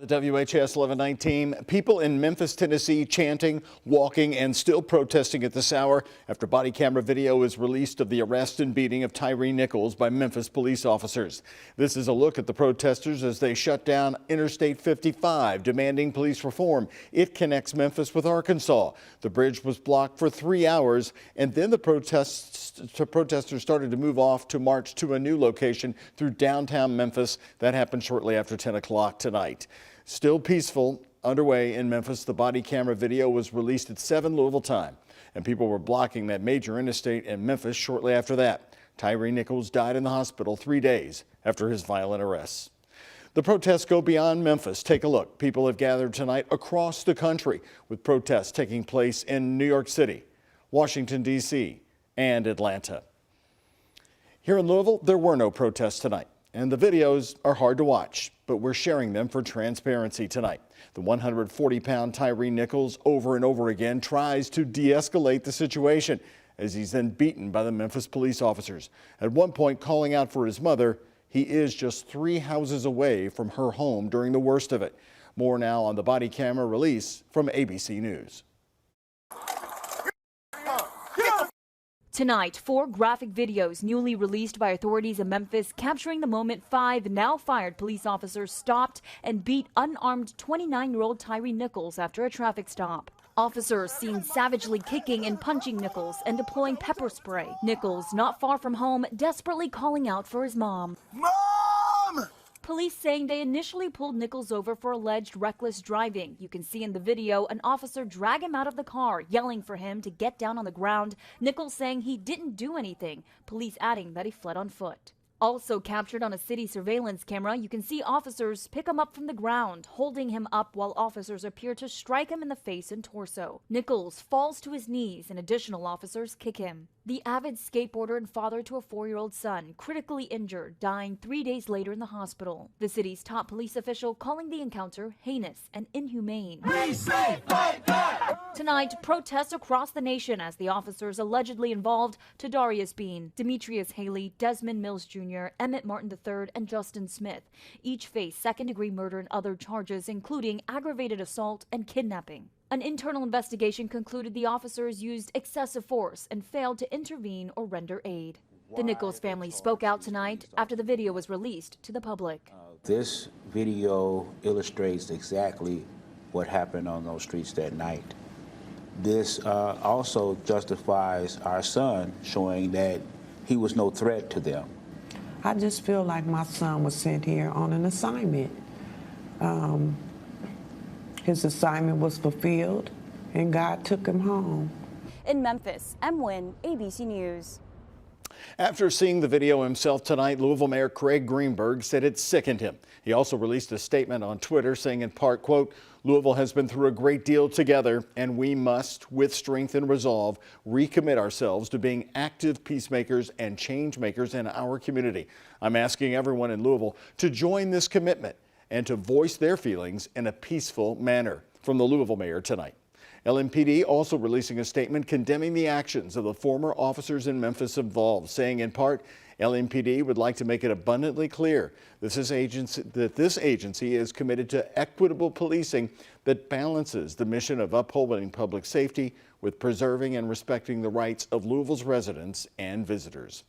The WHS 11 team, people in Memphis, Tennessee chanting, walking, and still protesting at this hour after body camera video is released of the arrest and beating of Tyre Nichols by Memphis police officers. This is a look at the protesters as they shut down Interstate 55, demanding police reform. It connects Memphis with Arkansas. The bridge was blocked for 3 hours, and then the protesters started to move off to march to a new location through downtown Memphis. That happened shortly after 10 o'clock tonight. Still peaceful underway in Memphis. The body camera video was released at 7 Louisville time, and people were blocking that major interstate in Memphis shortly after that. Tyre Nichols died in the hospital 3 days after his violent arrests. The protests go beyond Memphis. Take a look. People have gathered tonight across the country, with protests taking place in New York City, Washington, D.C., and Atlanta. Here in Louisville, there were no protests tonight, and the videos are hard to watch, but we're sharing them for transparency tonight. The 140-pound Tyre Nichols over and over again tries to de-escalate the situation as he's then beaten by the Memphis police officers. At one point calling out for his mother. He is just 3 houses away from her home during the worst of it. More now on the body camera release from ABC News. Tonight, 4 graphic videos newly released by authorities in Memphis capturing the moment 5 now fired police officers stopped and beat unarmed 29-year-old Tyre Nichols after a traffic stop. Officers seen savagely kicking and punching Nichols and deploying pepper spray. Nichols, not far from home, desperately calling out for his mom. Mom! Police saying they initially pulled Nichols over for alleged reckless driving. You can see in the video an officer drag him out of the car, yelling for him to get down on the ground. Nichols saying he didn't do anything, police adding that he fled on foot. Also captured on a city surveillance camera, you can see officers pick him up from the ground, holding him up while officers appear to strike him in the face and torso. Nichols falls to his knees and additional officers kick him. The avid skateboarder and father to a 4-year-old son, critically injured, dying 3 days later in the hospital. The city's top police official calling the encounter heinous and inhumane. We say fight back! Tonight, protests across the nation as the officers allegedly involved to Darius Bean, Demetrius Haley, Desmond Mills Jr., Emmett Martin III, and Justin Smith. Each face second-degree murder and other charges, including aggravated assault and kidnapping. An internal investigation concluded the officers used excessive force and failed to intervene or render aid. The Nichols family spoke out tonight after the video was released to the public. This video illustrates exactly what happened on those streets that night. This also justifies our son showing that he was no threat to them. I just feel like my son was sent here on an assignment. His assignment was fulfilled, and God took him home. In Memphis, M. Wynn, ABC News. After seeing the video himself tonight, Louisville Mayor Craig Greenberg said it sickened him. He also released a statement on Twitter saying in part, quote, "Louisville has been through a great deal together, and we must, with strength and resolve, recommit ourselves to being active peacemakers and change makers in our community. I'm asking everyone in Louisville to join this commitment and to voice their feelings in a peaceful manner." From the Louisville mayor tonight. LMPD also releasing a statement condemning the actions of the former officers in Memphis involved, saying in part, LMPD would like to make it abundantly clear that this agency is committed to equitable policing that balances the mission of upholding public safety with preserving and respecting the rights of Louisville's residents and visitors.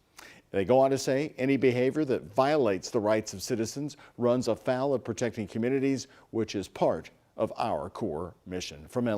They go on to say any behavior that violates the rights of citizens runs afoul of protecting communities, which is part of our core mission. From